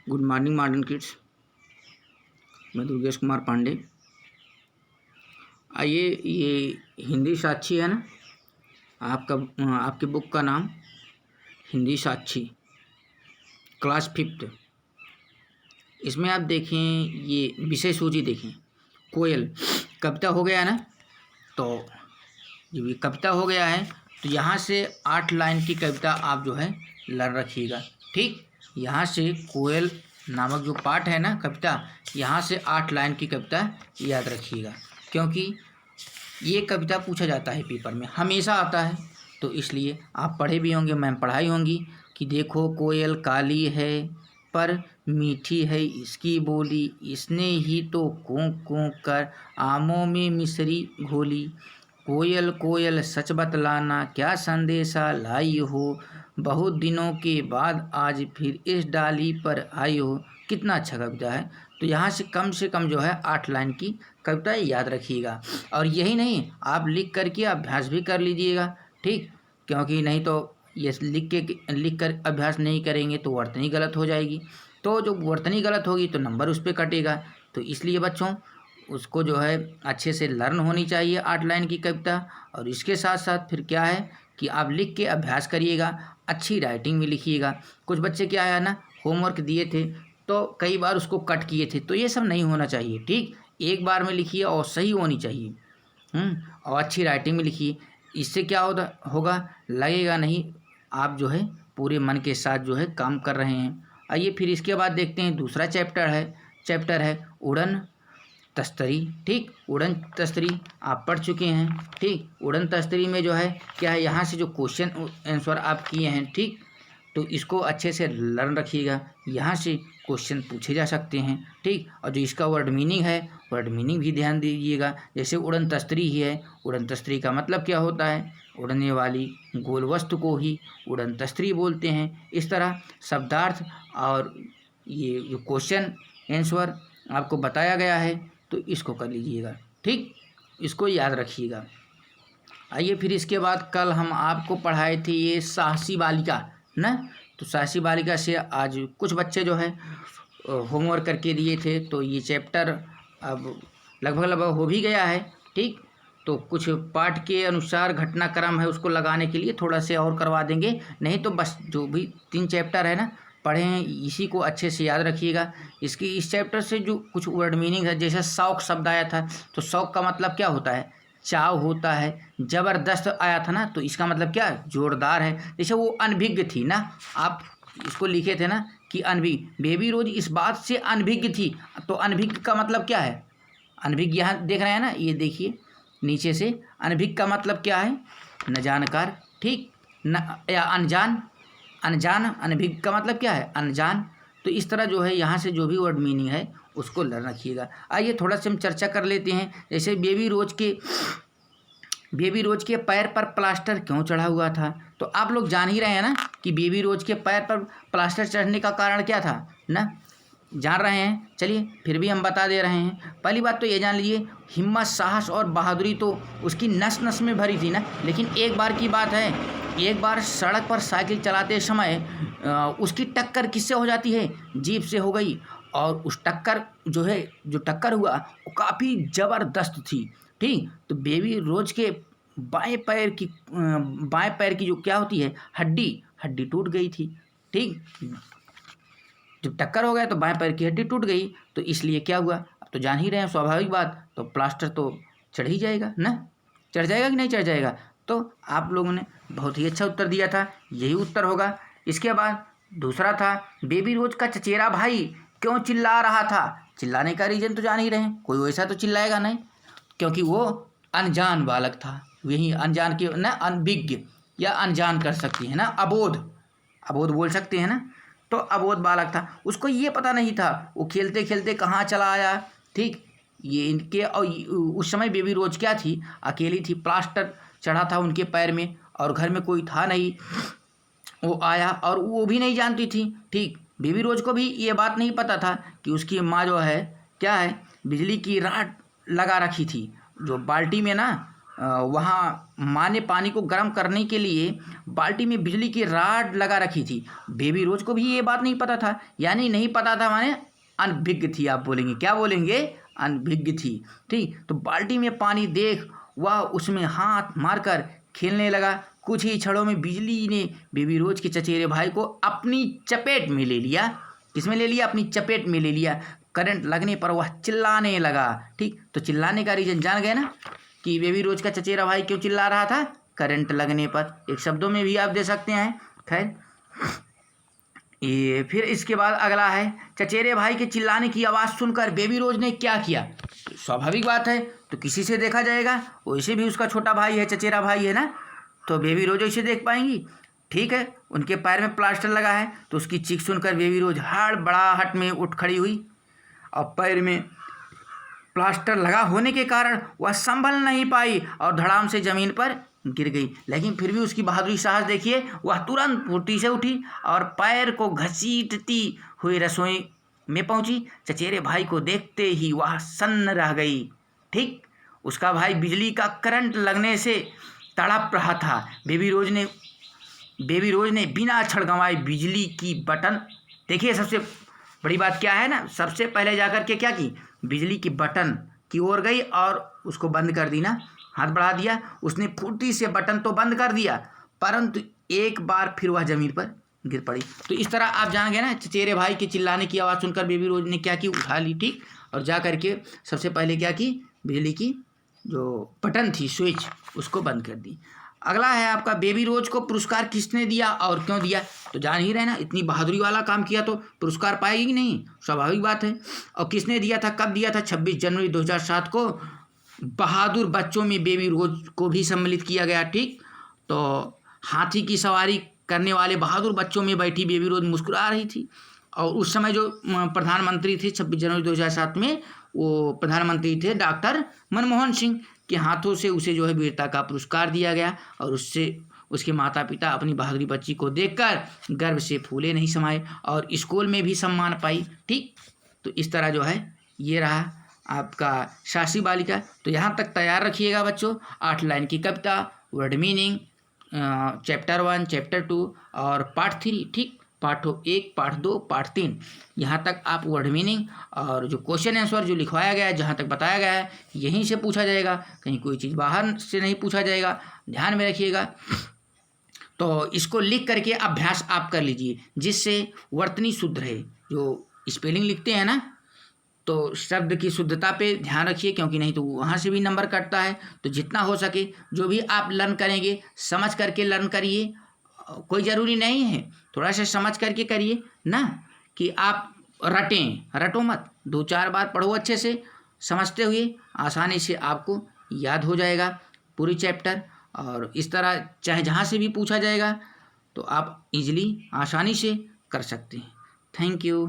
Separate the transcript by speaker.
Speaker 1: Good morning modern kids. मैं दुर्गेश कुमार पांडे। आइए, ये हिंदी साक्षी है ना, आपकी बुक का नाम हिंदी साक्षी, क्लास 5। इसमें आप देखें, ये विषय सूची देखें। कोयल कविता हो गया है ना, तो जब ये कविता हो गया है तो यहाँ से 8 लाइन की कविता आप जो है लर्न रखिएगा। ठीक, यहाँ से कोयल नामक जो पाठ है ना कविता, यहाँ से 8 लाइन की कविता याद रखिएगा, क्योंकि ये कविता पूछा जाता है पेपर में, हमेशा आता है। तो इसलिए आप पढ़े भी होंगे, मैम पढ़ाई होंगी कि देखो कोयल काली है पर मीठी है इसकी बोली, इसने ही तो कूक कूक कर आमों में मिश्री घोली। कोयल कोयल सच बतलाना क्या संदेशा लाई हो, बहुत दिनों के बाद आज फिर इस डाली पर आई हो। कितना अच्छा कविता है। तो यहाँ से कम जो है 8 लाइन की कविता याद रखिएगा। और यही नहीं, आप लिख करके अभ्यास भी कर लीजिएगा। ठीक, क्योंकि नहीं तो ये लिख कर अभ्यास नहीं करेंगे तो वर्तनी गलत हो जाएगी। तो जो वर्तनी गलत होगी तो नंबर उस पर कटेगा। तो इसलिए बच्चों उसको जो है अच्छे से लर्न होनी चाहिए 8 लाइन की कविता। और इसके साथ साथ फिर क्या है कि आप लिख के अभ्यास करिएगा, अच्छी राइटिंग में लिखिएगा। कुछ बच्चे क्या है ना, होमवर्क दिए थे तो कई बार उसको कट किए थे, तो ये सब नहीं होना चाहिए। ठीक, एक बार में लिखिए और सही होनी चाहिए। और अच्छी राइटिंग में लिखिए। इससे क्या होगा, लगेगा नहीं आप जो है पूरे मन के साथ जो है काम कर रहे हैं। आइए फिर इसके बाद देखते हैं, दूसरा चैप्टर है उड़न तस्तरी। ठीक, उड़न तस्तरी आप पढ़ चुके हैं। ठीक, उड़न तस्तरी में जो है क्या है, यहाँ से जो क्वेश्चन आंसर आप किए हैं, ठीक, तो इसको अच्छे से लर्न रखिएगा। यहाँ से क्वेश्चन पूछे जा सकते हैं। ठीक, और जो इसका वर्ड मीनिंग है, वर्ड मीनिंग भी ध्यान दीजिएगा। जैसे उड़न तस्तरी ही है, उड़न तस्तरी का मतलब क्या होता है, उड़ने वाली गोल वस्तु को ही उड़न तस्तरी बोलते हैं। इस तरह शब्दार्थ और ये जो क्वेश्चन आंसर आपको बताया गया है तो इसको कर लीजिएगा। ठीक, इसको याद रखिएगा। आइए फिर इसके बाद कल हम आपको पढ़ाए थे ये साहसी बालिका ना, तो साहसी बालिका से आज कुछ बच्चे जो है होमवर्क करके दिए थे, तो ये चैप्टर अब लगभग हो भी गया है। ठीक, तो कुछ पाठ के अनुसार घटनाक्रम है उसको लगाने के लिए थोड़ा से और करवा देंगे, नहीं तो बस जो भी 3 चैप्टर है ना पढ़े हैं इसी को अच्छे से याद रखिएगा। इस चैप्टर से जो कुछ वर्ड मीनिंग है, जैसे शौक शब्द आया था, तो शौक का मतलब क्या होता है, चाव होता है। ज़बरदस्त आया था ना, तो इसका मतलब क्या, जोरदार है। जैसे वो अनभिज्ञ थी ना, आप इसको लिखे थे ना कि अनभिज्ञ, बेबी रोज इस बात से अनभिज्ञ थी, तो अनभिज्ञ का मतलब क्या है, अनभिज्ञ यहाँ देख रहे हैं ना, ये देखिए नीचे से, अनभिज्ञ का मतलब क्या है, न जानकार। ठीक, न या अनजान, अनभिज्ञ का मतलब क्या है, अनजान। तो इस तरह जो है यहाँ से जो भी वर्ड मीनिंग है उसको लर्न रखिएगा। आइए थोड़ा सा हम चर्चा कर लेते हैं। जैसे बेबी रोज के पैर पर प्लास्टर क्यों चढ़ा हुआ था, तो आप लोग जान ही रहे हैं ना कि बेबी रोज के पैर पर प्लास्टर चढ़ने का कारण क्या था ना, जान रहे हैं। चलिए फिर भी हम बता दे रहे हैं। पहली बात तो ये जान लीजिए, हिम्मत, साहस और बहादुरी तो उसकी नस नस में भरी थी ना। लेकिन एक बार की बात है, एक बार सड़क पर साइकिल चलाते समय उसकी टक्कर किससे हो जाती है, जीप से हो गई। और उस टक्कर जो टक्कर हुआ वो काफ़ी ज़बरदस्त थी। ठीक, तो बेबी रोज के बाएं पैर की जो क्या होती है, हड्डी टूट गई थी। ठीक, जब टक्कर हो गया तो बाएं पैर की हड्डी टूट गई, तो इसलिए क्या हुआ, अब तो जान ही रहे हैं, स्वाभाविक बात, तो प्लास्टर तो चढ़ ही जाएगा ना, चढ़ जाएगा कि नहीं चढ़ जाएगा। तो आप लोगों ने बहुत ही अच्छा उत्तर दिया था, यही उत्तर होगा। इसके बाद दूसरा था, बेबी रोज का चचेरा भाई क्यों चिल्ला रहा था, चिल्लाने का रीज़न तो जान ही रहे हैं, कोई वैसा तो चिल्लाएगा नहीं, क्योंकि वो अनजान बालक था। वही अनजान के ना, अनभिज्ञ या अनजान कर सकती है ना, अबोध बोल सकते हैं ना, तो अबोध बालक था, उसको ये पता नहीं था, वो खेलते खेलते कहाँ चला आया। ठीक, ये इनके, और उस समय बेबी रोज क्या थी, अकेली थी, प्लास्टर चढ़ा था उनके पैर में और घर में कोई था नहीं, वो आया और वो भी नहीं जानती थी। ठीक, बेबी रोज को भी ये बात नहीं पता था कि उसकी माँ जो है क्या है, बिजली की रॉड लगा रखी थी, जो बाल्टी में ना वहाँ माँ ने पानी को गर्म करने के लिए बाल्टी में बिजली की राड लगा रखी थी। बेबी रोज को भी ये बात नहीं पता था, यानी नहीं पता था माने अनभिज्ञ थी। आप बोलेंगे, क्या बोलेंगे? अनभिज्ञ थी। ठीक, तो बाल्टी में पानी देख वह उसमें हाथ मारकर खेलने लगा। कुछ ही क्षणों में बिजली ने बेबी रोज के चचेरे भाई को अपनी चपेट में ले लिया। किसमें ले लिया? अपनी चपेट में ले लिया। करंट लगने पर वह चिल्लाने लगा। ठीक, तो चिल्लाने का रीजन जान गए ना कि बेबी रोज का चचेरा भाई क्यों चिल्ला रहा था? करंट लगने पर। एक शब्दों में भी आप दे सकते हैं। खैर, ये फिर इसके बाद अगला है, चचेरे भाई के चिल्लाने की आवाज़ सुनकर बेबी रोज ने क्या किया? स्वाभाविक बात है, तो किसी से देखा जाएगा, वैसे भी उसका छोटा भाई है, चचेरा भाई है ना, तो बेबी रोज ऐसे देख पाएंगी। ठीक है, उनके पैर में प्लास्टर लगा है, तो उसकी चीख सुनकर बेबी रोज हड़बड़ाहट में उठ खड़ी हुई और पैर में प्लास्टर लगा होने के कारण वह संभल नहीं पाई और धड़ाम से जमीन पर गिर गई। लेकिन फिर भी उसकी बहादुरी साहस देखिए, वह तुरंत फुर्ती से उठी और पैर को घसीटती हुई रसोई में पहुंची। चचेरे भाई को देखते ही वह सन्न रह गई। ठीक, उसका भाई बिजली का करंट लगने से तड़प रहा था। बेबी रोज ने बिना क्षण गंवाए बिजली की बटन, देखिए सबसे बड़ी बात क्या है ना, सबसे पहले जाकर के क्या की? बिजली की बटन की ओर गई और उसको बंद कर दी ना, हाथ बढ़ा दिया। उसने फुर्ती से बटन तो बंद कर दिया, परंतु एक बार फिर वह जमीन पर गिर पड़ी। तो इस तरह आप जान गए ना, चचेरे भाई के चिल्लाने की आवाज़ सुनकर बेबी रोज ने क्या की? उठा ली। ठीक, और जा करके सबसे पहले क्या की? बिजली की जो बटन थी, स्विच, उसको बंद कर दी। अगला है आपका, बेबी रोज को पुरस्कार किसने दिया और क्यों दिया? तो जान ही रहे ना, इतनी बहादुरी वाला काम किया तो पुरस्कार पाएगी नहीं, स्वाभाविक बात है। और किसने दिया था, कब दिया था? 26 जनवरी 2007 को बहादुर बच्चों में बेबी रोज को भी सम्मिलित किया गया। ठीक, तो हाथी की सवारी करने वाले बहादुर बच्चों में बैठी बेबी रोज मुस्कुरा रही थी। और उस समय जो प्रधानमंत्री थे 26 जनवरी 2007 में, वो प्रधानमंत्री थे डॉक्टर मनमोहन सिंह के हाथों से उसे जो है वीरता का पुरस्कार दिया गया। और उससे उसके माता पिता अपनी बहादुरी बच्ची को देखकर गर्व से फूले नहीं समाये और स्कूल में भी सम्मान पाई। ठीक, तो इस तरह जो है ये रहा आपका शासी बालिका। तो यहाँ तक तैयार रखिएगा बच्चों, 8 लाइन की कविता, वर्ड मीनिंग, चैप्टर 1, चैप्टर 2 और पार्ट 3। ठीक, पार्ट 1, पार्ट 2, पार्ट 3, यहाँ तक आप वर्ड मीनिंग और जो क्वेश्चन आंसर जो लिखवाया गया है, जहाँ तक बताया गया है, यहीं से पूछा जाएगा, कहीं कोई चीज़ बाहर से नहीं पूछा जाएगा, ध्यान में रखिएगा। तो इसको लिख करके अभ्यास आप कर लीजिए, जिससे वर्तनी शुद्ध रहे। जो स्पेलिंग लिखते हैं ना, तो शब्द की शुद्धता पे ध्यान रखिए, क्योंकि नहीं तो वहाँ से भी नंबर कटता है। तो जितना हो सके जो भी आप लर्न करेंगे, समझ करके लर्न करिए। कोई ज़रूरी नहीं है, थोड़ा सा समझ करके करिए ना, कि आप रटो मत। 2-4 बार पढ़ो अच्छे से, समझते हुए आसानी से आपको याद हो जाएगा पूरी चैप्टर। और इस तरह चाहे जहाँ से भी पूछा जाएगा तो आप इजीली आसानी से कर सकते हैं। Thank you.